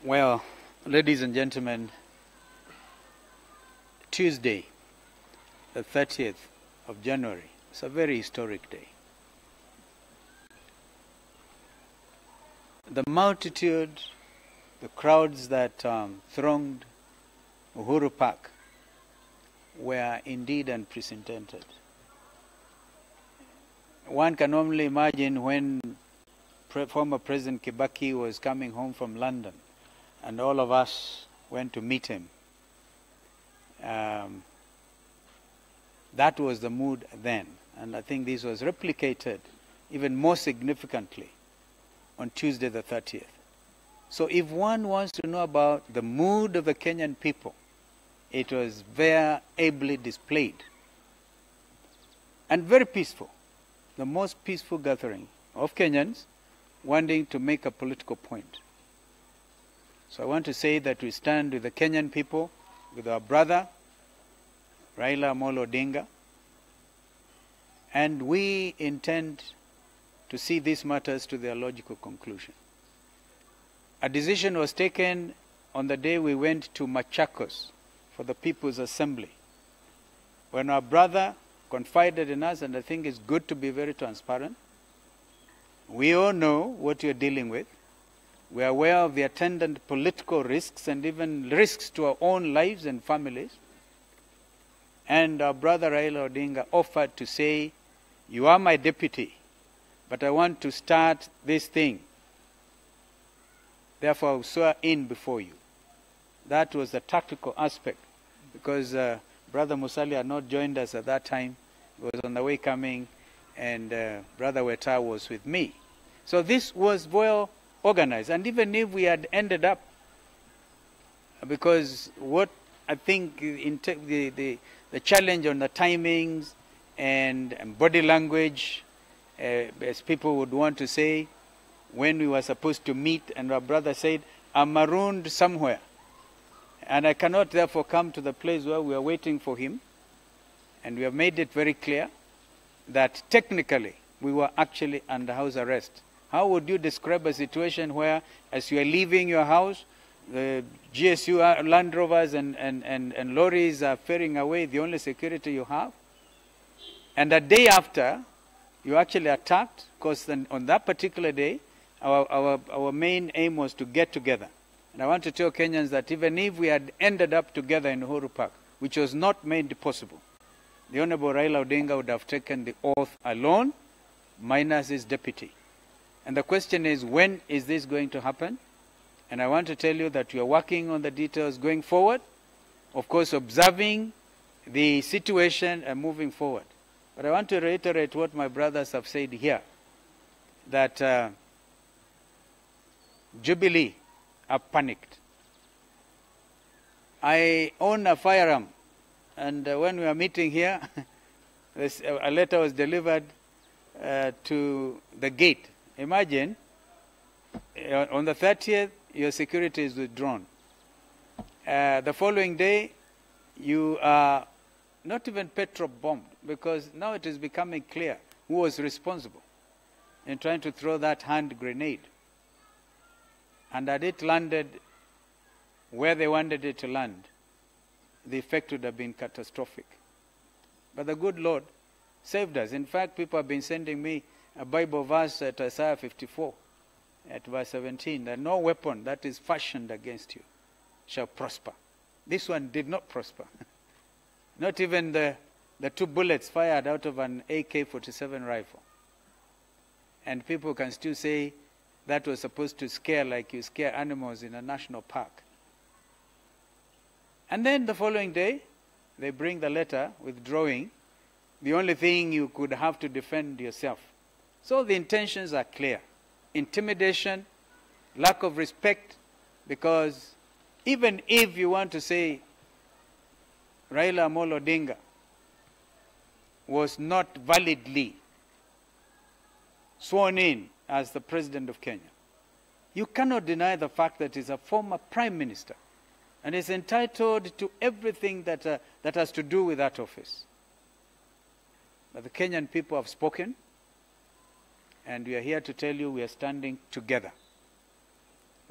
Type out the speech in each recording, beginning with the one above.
Well, ladies and gentlemen, Tuesday, the 30th of January, is a very historic day. The multitude, the crowds that thronged Uhuru Park were indeed unprecedented. One can only imagine when former President Kibaki was coming home from London and all of us went to meet him. That was the mood then, and I think this was replicated even more significantly on Tuesday the 30th. So if one wants to know about the mood of the Kenyan people, it was very ably displayed and very peaceful, the most peaceful gathering of Kenyans wanting to make a political point. So I want to say that we stand with the Kenyan people, with our brother, Raila Odinga, and we intend to see these matters to their logical conclusion. A decision was taken on the day we went to Machakos for the People's Assembly, when our brother confided in us, and I think it's good to be very transparent. We all know what you're dealing with. We are aware of the attendant political risks and even risks to our own lives and families. And our brother Raila Odinga offered to say, you are my deputy, but I want to start this thing. Therefore, I will swear in before you. That was the tactical aspect, because Brother Musali had not joined us at that time. He was on the way coming, and Brother Weta was with me. So this was well organized. And even if we had ended up, because what I think the challenge on the timings and body language, as people would want to say, when we were supposed to meet, and our brother said, I'm marooned somewhere, and I cannot therefore come to the place where we are waiting for him. And we have made it very clear that technically we were actually under house arrest. How would you describe a situation where, as you are leaving your house, the GSU Land Rovers and lorries are ferrying away the only security you have? And the day after, you actually attacked, because on that particular day, our main aim was to get together. And I want to tell Kenyans that even if we had ended up together in Uhuru Park, which was not made possible, the Honorable Raila Odinga would have taken the oath alone, minus his deputy. And the question is, when is this going to happen? And I want to tell you that we are working on the details going forward, of course observing the situation and moving forward. But I want to reiterate what my brothers have said here, that Jubilee are panicked. I own a firearm, and when we were meeting here, a letter was delivered to the gate. Imagine, on the 30th, your security is withdrawn. The following day, you are not even petrol-bombed, because now it is becoming clear who was responsible in trying to throw that hand grenade. And had it landed where they wanted it to land, the effect would have been catastrophic. But the good Lord saved us. In fact, people have been sending me a Bible verse at Isaiah 54, at verse 17, that no weapon that is fashioned against you shall prosper. This one did not prosper. Not even the 2 bullets fired out of an AK-47 rifle. And people can still say that was supposed to scare like you scare animals in a national park. And then the following day, they bring the letter withdrawing the only thing you could have to defend yourself. So the intentions are clear. Intimidation, lack of respect, because even if you want to say Raila Odinga was not validly sworn in as the President of Kenya, you cannot deny the fact that he's a former Prime Minister and is entitled to everything that has to do with that office. But the Kenyan people have spoken, and we are here to tell you we are standing together.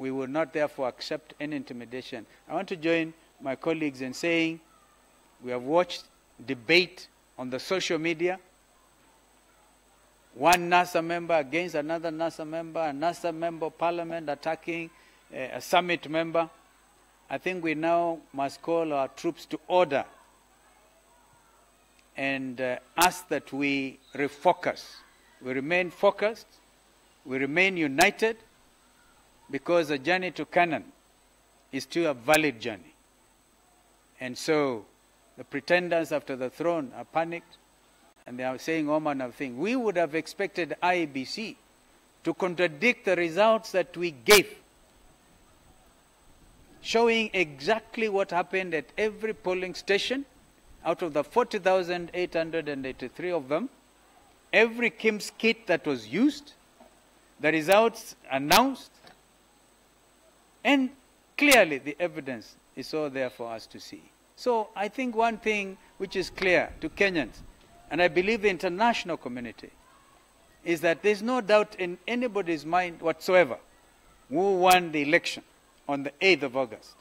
we will not therefore accept any intimidation. I want to join my colleagues in saying we have watched debate on the social media, one NASA member against another NASA member, a NASA member of parliament attacking a summit member. I think we now must call our troops to order and ask that we refocus. We remain focused, we remain united, because the journey to Canaan is still a valid journey. And so the pretenders after the throne are panicked, and they are saying all manner of things. We would have expected IEBC to contradict the results that we gave, showing exactly what happened at every polling station. Out of the 40,883 of them, every KIMS kit that was used, the results announced, and clearly the evidence is all there for us to see. So I think one thing which is clear to Kenyans, and I believe the international community, is that there's no doubt in anybody's mind whatsoever who won the election on the 8th of August.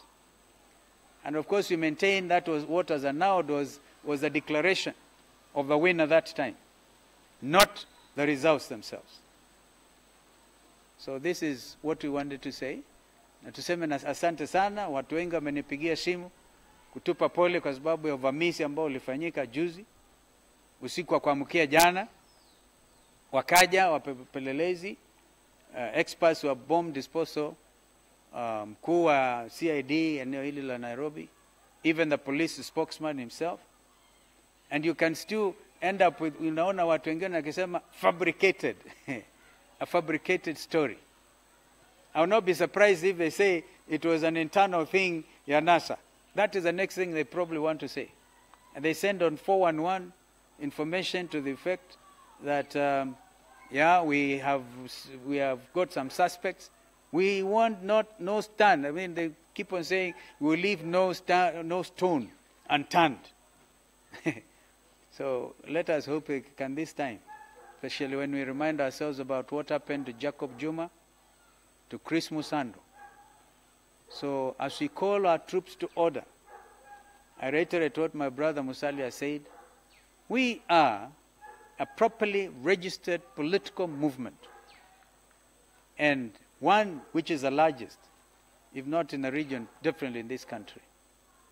And of course we maintain that was what was announced was the declaration of the winner that time, not the results themselves. So this is what we wanted to say. Na tuseme na asante sana, watu wengi wamenipigia simu kutupa pole kwa sababu ya uvamizi ambao ulifanyika juzi usiku wa kuamkia jana. Wakaja wapelelezi, experts wa bomb disposal, mkuu wa CID eneo hili la Nairobi, even the police spokesman himself, and you can still end up with, unaona watu wengine wakisema fabricated, a fabricated story. I will not be surprised if they say it was an internal thing ya NASA. That is the next thing they probably want to say. And they send on 411 information to the effect that, yeah, we have got some suspects. We want no stand. I mean, they keep on saying we will leave no stone unturned. So let us hope it can this time, especially when we remind ourselves about what happened to Jacob Juma, to Chris Musando. So as we call our troops to order, I reiterate what my brother Musalia said. We are a properly registered political movement, and one which is the largest, if not in the region, definitely in this country.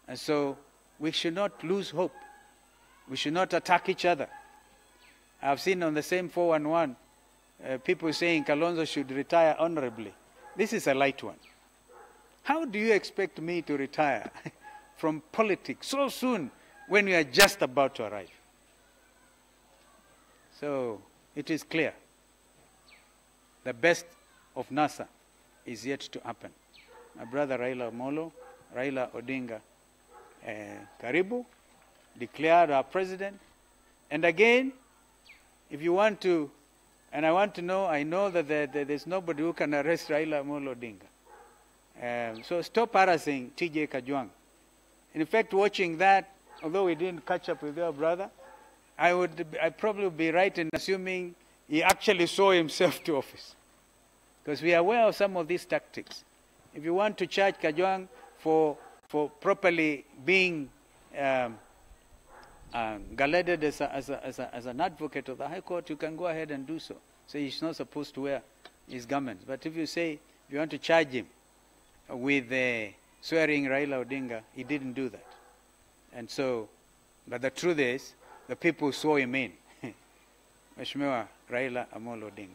And so we should not lose hope. We should not attack each other. I've seen on the same 411 people saying Kalonzo should retire honorably. This is a light one. How do you expect me to retire from politics so soon when we are just about to arrive? So it is clear. The best of NASA is yet to happen. My brother Raila Odinga, Karibu, declared our president. And again, if you want to, and I want to know, I know that there's nobody who can arrest Raila Odinga. So stop harassing TJ Kajwang. In fact, watching that, although we didn't catch up with your brother, I probably would be right in assuming he actually saw himself to office. Because we are aware of some of these tactics. If you want to charge Kajwang for properly being galaded as an advocate of the High Court, you can go ahead and do so. So he's not supposed to wear his garments. But if you say, if you want to charge him with swearing Raila Odinga, he didn't do that. And so, but the truth is, the people saw him in. Mheshimiwa Raila Odinga.